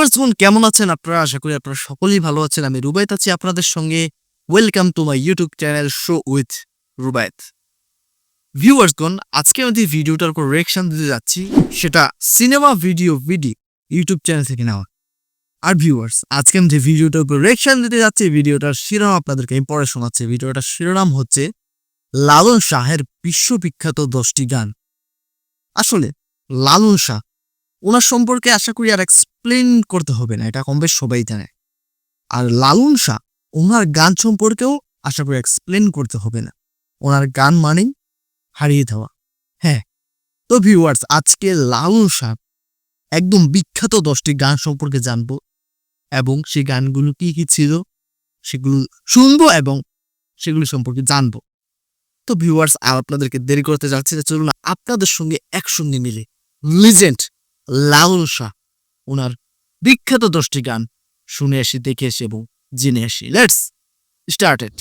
ভিউয়ার্সগণ কেমন আছেন আপনারা? আশা করি আপনারা সকলেই ভালো আছেন। আমি রুবায়েত আছি আপনাদের সঙ্গে। Welcome to my YouTube channel show with Rubayet. ভিউয়ার্সগণ আজকে আমি যে ভিডিওটার উপর রিঅ্যাকশন দিতে যাচ্ছি সেটা সিনেমা ভিডিও ইউটিউব চ্যানেল থেকে নেওয়া। আর ভিউয়ার্স আজকে আমি যে ভিডিওটার উপর রিঅ্যাকশন দিতে যাচ্ছি ভিডিওটার শিরোনাম আপনাদেরকে আমি পড়ে শোনাচ্ছি। ভিডিওটার শিরোনাম হচ্ছে লালন শাহের বিশ্ববিখ্যাত 10টি গান। আসলে লালন শাহ ওনার সম্পর্কে আশা করি আর এক্সপ্লেন করতে হবে না, এটা কম বেশ সবাই জানে। আর লালন শাহ ওনার গান সম্পর্কেও আশা করি এক্সপ্লেন করতে হবে না, ওনার গান মানেই হারিয়ে দেওয়া। হ্যাঁ, তো ভিউয়ার্স আজকে লালন শাহ একদম বিখ্যাত 10টি গান সম্পর্কে জানবো এবং সেই গানগুলো কি কি ছিল সেগুলো শুনবো এবং সেগুলো সম্পর্কে জানবো। তো ভিউয়ার্স আর আপনাদেরকে দেরি করতে যাচ্ছি না, চলুন আপনাদের সঙ্গে একসঙ্গে মিলে লিজেন্ড লালন শাহ ওনার বিখ্যাত 10টি গান শুনে আসি, দেখে আসি এবং জেনে আসি। Let's start it.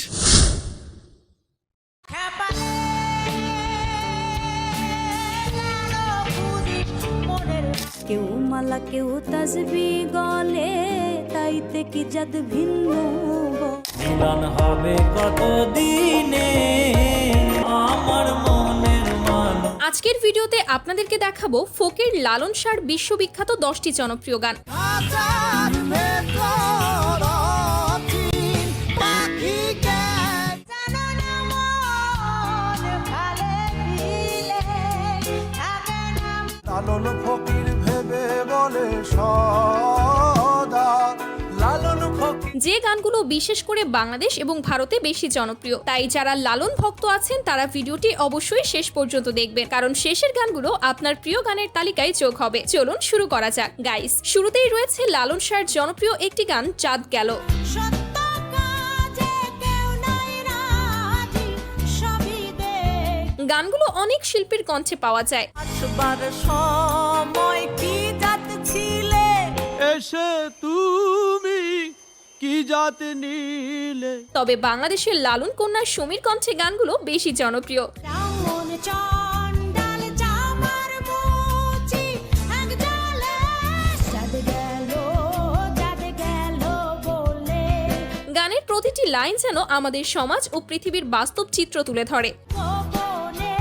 কেউ মালা কেউ তাসবি গলে তাইতে কি জাত ভিন্ন মিলন হবে কত দিনে আমার মনের মান। আজকের ভিডিওতে আপনাদেরকে দেখাবো ফকির লালন শাহর বিশ্ববিখ্যাত 10টি জনপ্রিয় গান। লালন ফকির ভেবে বলে সদা লালন ফকির। যে গানগুলো বিশেষ করে বাংলাদেশ এবং ভারতে বেশি জনপ্রিয়, তাই যারা লালন ভক্ত আছেন তারা ভিডিওটি অবশ্যই শেষ পর্যন্ত দেখবেন, কারণ শেষের গানগুলো আপনার প্রিয় গানের তালিকায় যোগ হবে। চলুন শুরু করা যাক গাইস। শুরুতেই রয়েছে লালন শাহর জনপ্রিয় একটি গান চাঁদ গেল। গানগুলো অনেক শিল্পীর কণ্ঠে পাওয়া যায়। আসবার সময় কি জাত ছিলে এসে তুমি কি জাত নিলে। তবে বাংলাদেশের লালন কন্যা সমীর কণ্ঠে গানগুলো বেশি জনপ্রিয়। রামন চন্ডাল জামার মুচি এক জালে জাদ গেল বলে। গানের প্রতিটি লাইন যেন আমাদের সমাজ ও পৃথিবীর বাস্তব চিত্র তুলে ধরে। গোপনে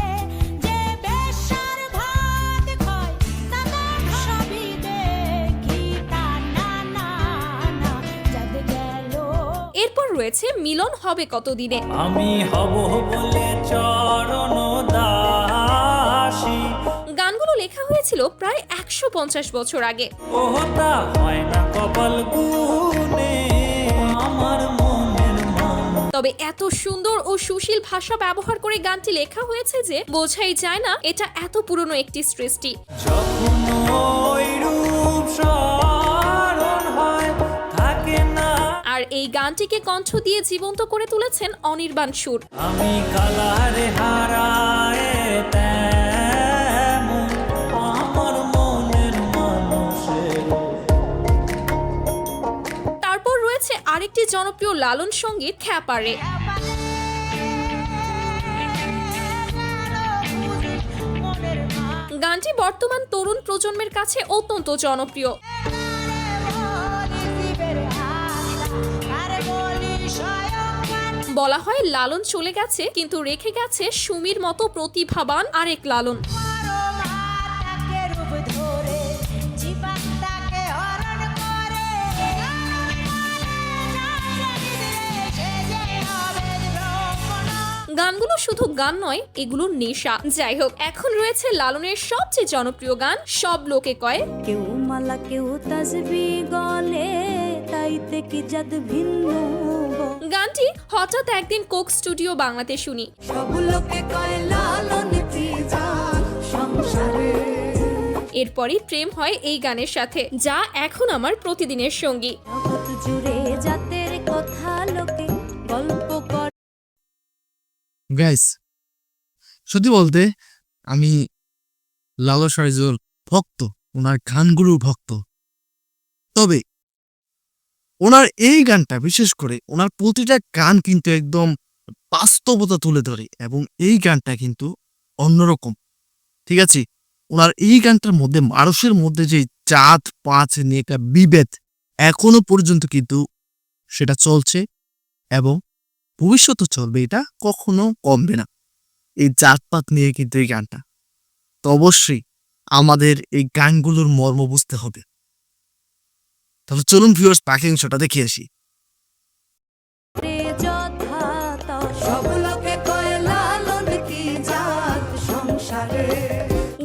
যে বেশার ভাত খায় তাদের সবই দেখি তা না না না জাদ গেল। এরপর রয়েছে মিলন হবে কতদিনে। আমি হব বলে চরণ দাসী গানগুলো লেখা হয়েছিল প্রায় 150 বছর আগে। ওহতা হয় না কপাল গুনে আমার মনের মান। তবে এত সুন্দর ও সুশীল ভাষা ব্যবহার করে গানটি লেখা হয়েছে যে বোঝাই যায় না এটা এত পুরনো একটি সৃষ্টি। যখন ওই রূপ স্মরণ হয় থাকে না। আর এই গানটিকে কণ্ঠ দিয়ে জীবন্ত করে তুলেছেন অনির্বাণ সুর। আমি কালারে হারায় তেমন আমার মনের মানুষের। তারপর রয়েছে আরেকটি জনপ্রিয় লালন সঙ্গীত খ্যাপারে। গানটি বর্তমান তরুণ প্রজন্মের কাছে অত্যন্ত জনপ্রিয়। বলা হয় লালন চলে গেছে কিন্তু রেখে গেছে সুমির মতো প্রতিভাবান আরেক লালন। গানগুলো শুধু গান নয়, এগুলো নেশা। যাই হোক, এখন রয়েছে লালনের সবচেয়ে জনপ্রিয় গান সব লোকে কয়। কেউ মালা কেউ তাসবি গলে তাইতে কি জাত ভিন্ন গানটি হঠাৎ একদিন কোক স্টুডিও বাংলাতে শুনি। সব লোকে কয় লালন কি জান সংসারে। এরপরই প্রেম হয় এই গানের সাথে, যা এখন আমার প্রতিদিনের সঙ্গী। জগৎ জুড়ে জাতের কথা লোকে গল্প করে। গাইস সত্যি বলতে আমি লালন শাহর ভক্ত, ওনার গানগুলোর ভক্ত। তবে ওনার এই গানটা বিশেষ করে ওনার প্রতিটা গান কিন্তু একদম বাস্তবতা তুলে ধরে এবং এই গানটা কিন্তু অন্যরকম। ঠিক আছে, ওনার এই গানটার মধ্যে মানুষের মধ্যে যে জাত পাঁচ নিয়ে একটা বিভেদ এখনো পর্যন্ত কিন্তু সেটা চলছে এবং ভবিষ্যতে চলবে, এটা কখনো কমবে না। এই জাতপাত নিয়ে কিন্তু এই গানটা, তো অবশ্যই আমাদের এই গানগুলোর মর্ম বুঝতে হবে। তাহলে চলুন ভিউয়ার্স বাকি অংশটা দেখে আসি। রে যথা তাও সব লোকে কয় লালন কি জাত সংসারে।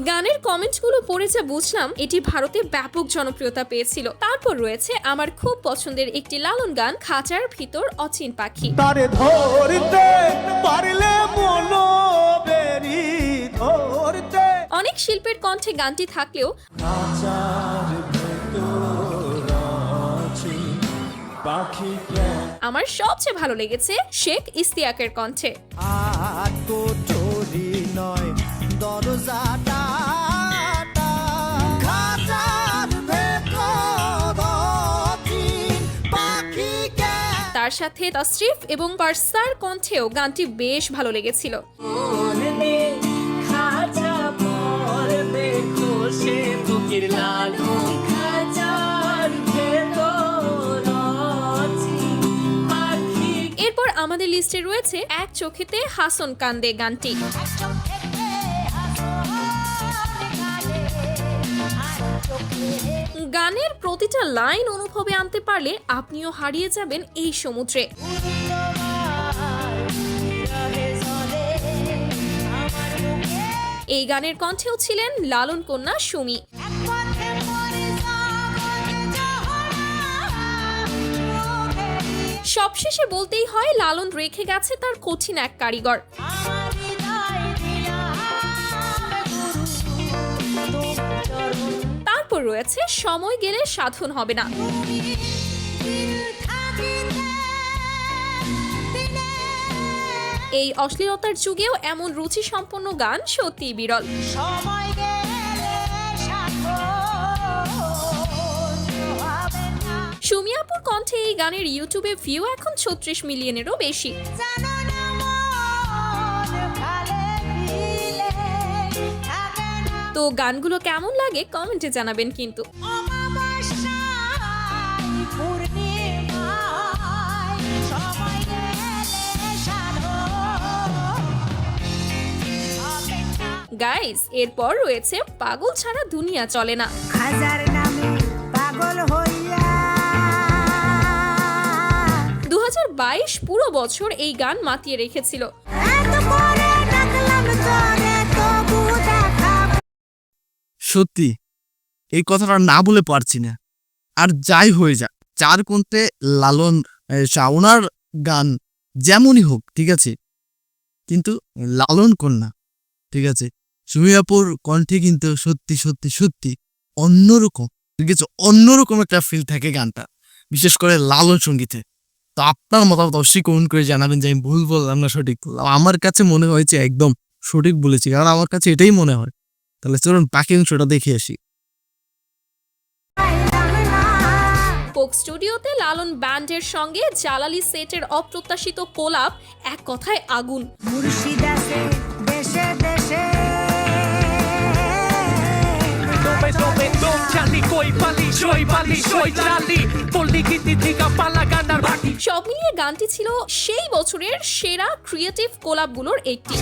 গানের কমেন্টগুলো পড়ে যা বুঝলাম এটি ভারতে ব্যাপক জনপ্রিয়তা পেয়েছিল। তারপর রয়েছে আমার খুব পছন্দের একটি লালন গান, খাঁচার ভিতর অচিন পাখি। তারে ধরতে পারলে মনো বেরি ধরতে। অনেক শিল্পের কণ্ঠে গানটি থাকলেও খাঁচার ভেতর আছি পাখি প্রাণ। আমার সবচেয়ে ভালো লেগেছে শেখ ইস্তিয়াকের কণ্ঠে। আর তো চোরি নয় দরজাটা খাঁচার ভেতর অচিন পাখিকে। তার সাথে তশরিফ এবং পারসার কণ্ঠেও গানটি বেশ ভালো লেগেছিল। এরপর আমাদের লিস্টে রয়েছে এক চোখেতে হাসন কান্দে গানটি। গানের প্রতিটা লাইন অনুভবে আনতে পারলে আপনিও হারিয়ে যাবেন এই সমুদ্রে। এই গানের কণ্ঠেও ছিলেন লালন কন্যা সুমি। সবশেষে বলতেই হয় লালন রেখে গেছে তার কঠিন এক কারিগর। তারপর রয়েছে সময় গেলে সাধন হবে না। এই অশ্লীলতার যুগেও এমন রুচি সম্পন্ন গান সত্যিই বিরল। সুমি আপুর কণ্ঠে এই গানের ইউটিউবে ভিউ এখন 36 মিলিয়নেরও বেশি। তো গানগুলো কেমন লাগে কমেন্টে জানাবেন কিন্তু। গাইস, এরপর রয়েছে পাগল ছাড়া দুনিয়া চলে না। হাজার নামে পাগল হইয়া 2022 পুরো বছর এই গান মাতিয়ে রেখেছিল। এত করে ডাকলাম তোরে তবু দেখা। সত্যি এই কথাটা না বলে পারছি না। আর যাই হয়ে যাক, যার কণ্ঠে লালন ওনার গান যেমনই হোক, ঠিক আছে, কিন্তু লালন কন্যা, ঠিক আছে, সুমি আপুর কণ্ঠে কিন্তু সত্যি সত্যি সত্যি অন্যরকম, ঠিক আছে, অন্যরকম একটা ফিল থাকে গানটা, বিশেষ করে লালন সঙ্গীতে। তো আপনার মতামত অবশ্যই কমেন্ট করে জানাবেন যে আমি ভুল বললাম না সঠিক বললাম। আমার কাছে মনে হয়েছে একদম সঠিক বলেছি, কারণ আমার কাছে এটাই মনে হয়। তাহলে চলুন বাকি অংশটা দেখে আসি। কোক স্টুডিওতে লালন ব্যান্ডের সঙ্গে জালালি সেটের অপ্রত্যাশিত কোলাপ এক কথায় আগুন। মুর্শিদাসে দেশে দেশে সব মিলিয়ে গানটি ছিল সেই বছরের সেরা ক্রিয়েটিভ কোলাপগুলোর একটি।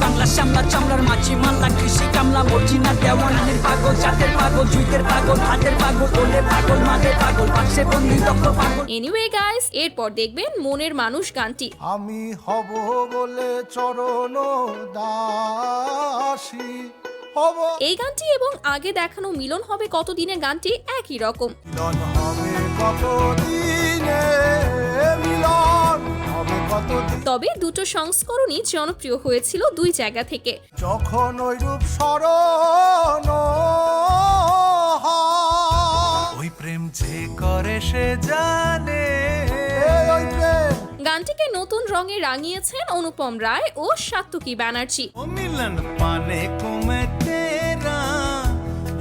বাংলা সামলা চামড়ার মাছি মাল্লা কৃষি কামলা মর্জিনা দেওয়ানের পাগল জাতের পাগল জুইতের পাগল হাতের পাগল ওলে পাগল মাদের পাগল পাশে বন্দি রক্ত পাগল। এনিওয়ে গাইস, এরপর দেখবেন মনের মানুষ গানটি। আমি হব বলে চরণ দাসী হব। এই গানটি এবং আগে দেখানো মিলন হবে কতদিনে গানটি একই রকম। মিলন হবে কতদিনে, মিলন হবে কতদিন। তবে দুটো সংস্করণই জনপ্রিয় হয়েছিল দুই জায়গা থেকে। যখন ওই রূপ স্মরণ হয়, ওই প্রেম যে করে সে জানে। ওই প্রেম গানটিকে নতুন রঙে রাঙিয়েছেন অনুপম রায় ও সাত্তকী ব্যানার্জি। ओ मिलन पाने को मैं तेरा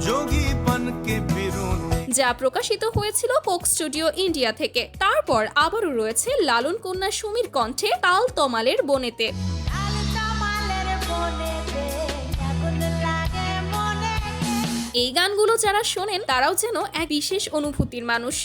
जोगी बन के फिरूं। যা প্রকাশিত হয়েছিল কোক স্টুডিও ইন্ডিয়া থেকে। তারপর আবারও রয়েছে লালন কন্যা সুমির কণ্ঠে তাল তমালের বনেতে। এই গানগুলো যারা শোনেন তারাও যেন এক বিশেষ অনুভূতির মানুষ।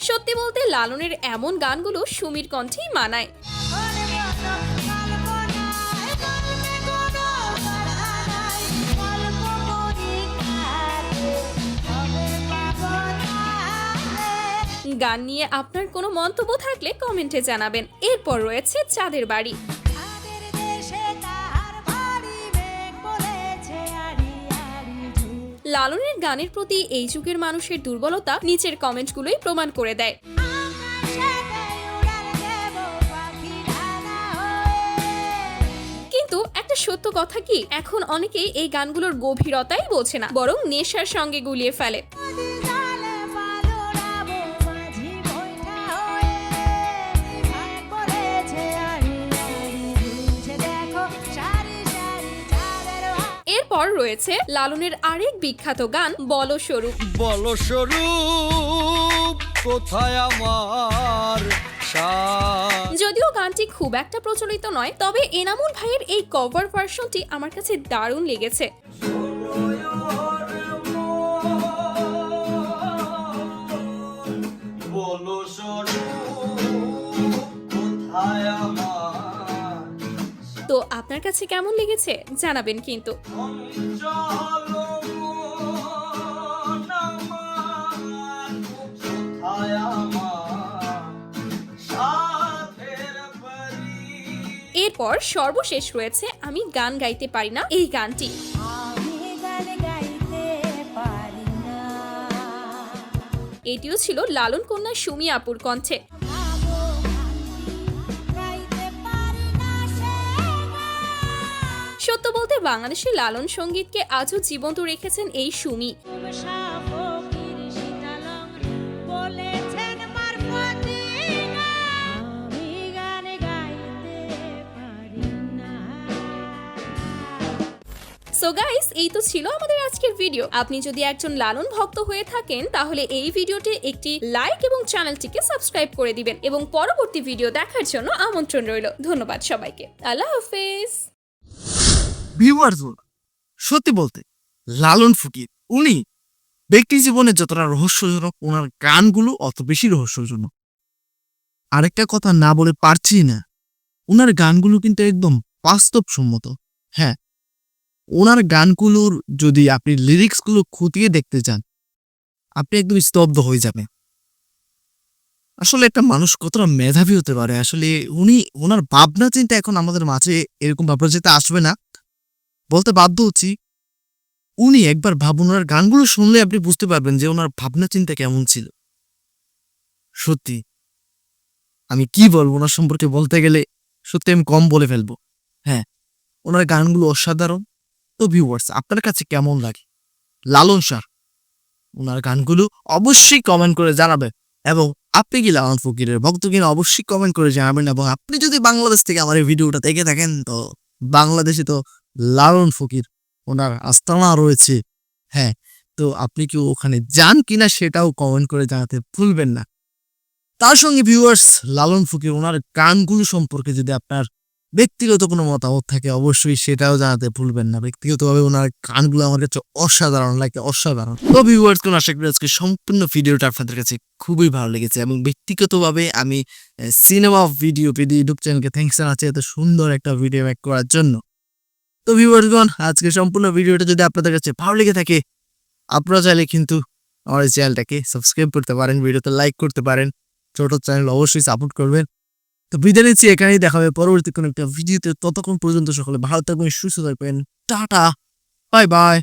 সত্যি বলতে লালনের এমন গানগুলো সুমির কণ্ঠেই মানায়। গান নিয়ে আপনার কোনো মন্তব্য থাকলে কমেন্টে জানাবেন। এরপর রয়েছে চাঁদের বাড়ি। লালনের গানের প্রতি এই যুগের মানুষের দুর্বলতা নিচের কমেন্টগুলোই প্রমাণ করে দেয়। কিন্তু একটা সত্য কথা কি, এখন অনেকেই এই গানগুলোর গভীরতাই বোঝে না, বরং নেশার সঙ্গে গুলিয়ে ফেলে। এরপর রয়েছে লালনের আরেক বিখ্যাত গান বলস্বরূপ। বলস্বরূপ কোথায় আমার যদিও গানটি খুব একটা প্রচলিত নয়, তবে এনামুল ভাইয়ের এই কভার ভার্সনটি আমার কাছে দারুণ লেগেছে। তো আপনার কাছে কেমন লেগেছে জানাবেন কিন্তু। এরপর সর্বশেষ রয়েছে আমি গান গাইতে পারি না এই গানটি। এটিও ছিল লালন কন্যা সুমি আপুর কণ্ঠে। সত্য বলতে বাংলাদেশে লালন সঙ্গীতকে আজও জীবন্ত রেখেছেন এই সুমি। সো গাইস, এই তো ছিল আমাদের আজকের ভিডিও। আপনি যদি একজন লালন ভক্ত হয়ে থাকেন তাহলে এই ভিডিওতে একটি লাইক এবং চ্যানেলটিকে সাবস্ক্রাইব করে দিবেন এবং পরবর্তী ভিডিও দেখার জন্য আমন্ত্রণ রইল। ধন্যবাদ সবাইকে। আল্লাহ হাফেজ। ভিউয়ার্স, সত্যি বলতে লালন ফকির উনি ব্যক্তি জীবনে যতটা রহস্যজনক, ওনার গানগুলো অত বেশি রহস্যজনক। আরেকটা কথা না বলে পারছি না, ওনার গানগুলো কিন্তু একদম বাস্তবসম্মত। হ্যাঁ, ওনার গানগুলোর যদি আপনি লিরিক্সগুলো খুঁটিয়ে দেখতে চান, আপনি একদম স্তব্ধ হয়ে যাবেন। আসলে একটা মানুষ কতটা মেধাবী হতে পারে। আসলে উনি ওনার ভাবনা চিন্তা এখন আমাদের মাঝে এরকম ভাবনা চিন্তা আসবে না বলতে বাধ্য হচ্ছি। উনি একবার ভাবুন, ওনার গানগুলো শুনলে আপনি বুঝতে পারবেন যে ওনার ভাবনা চিন্তা কেমন ছিল। সত্যি আমি কি বলবো ওনার সম্পর্কে বলতে গেলে সত্যি আমি কম বলে ফেলবো। হ্যাঁ, ওনার গানগুলো অসাধারণ। তো ভিউয়ার্স, আপনার কাছে কেমন লাগে লালন স্যার ওনার গানগুলো অবশ্যই কমেন্ট করে জানাবেন। এবং আপনি কি লালন ফকিরের ভক্ত কিনা অবশ্যই কমেন্ট করে জানাবেন। এবং আপনি যদি বাংলাদেশ থেকে আমার এই ভিডিওটা দেখে থাকেন, তো বাংলাদেশে তো লালন ফকির ওনার আস্তানা রয়েছে। হ্যাঁ, তো আপনি কি ওখানে যান কিনা সেটাও কমেন্ট করে জানাতে ভুলবেন না। তার সঙ্গে ভিউয়ার্স, লালন ফকির ওনার গানগুলো সম্পর্কে যদি আপনার ব্যক্তিগত কোনো মতামত থাকে অবশ্যই সেটাও জানাতে ভুলবেন না। ব্যক্তিগতভাবে ওনার গানগুলো আমার কাছে অসাধারণ লাগে, অসাধারণ। তো ভিউয়ার্স, কোন আশা করি আজকে সম্পূর্ণ ভিডিওটা আপনাদের কাছে খুবই ভালো লেগেছে। এবং ব্যক্তিগতভাবে আমি সিনেমা ভিডিও পেডি ইউটিউব চ্যানেলকে থ্যাঙ্কস জানাচ্ছি এত সুন্দর একটা ভিডিও মেক করার জন্য। তো ভিউয়ার্সগণ, আজকে সম্পূর্ণ ভিডিওটা যদি আপনাদের কাছে ভালো লেগে থাকে, আপনারা চাইলে কিন্তু আমার এই চ্যানেলটাকে সাবস্ক্রাইব করতে পারেন, ভিডিওতে লাইক করতে পারেন, ছোট চ্যানেল অবশ্যই সাপোর্ট করবেন। তো বিদায় নিচ্ছি, এখানেই দেখা হবে পরবর্তী কোনো একটা ভিডিওতে। ততক্ষণ পর্যন্ত সকলে ভালো থাকবেন, সুস্থ থাকবেন। Tata, bye bye.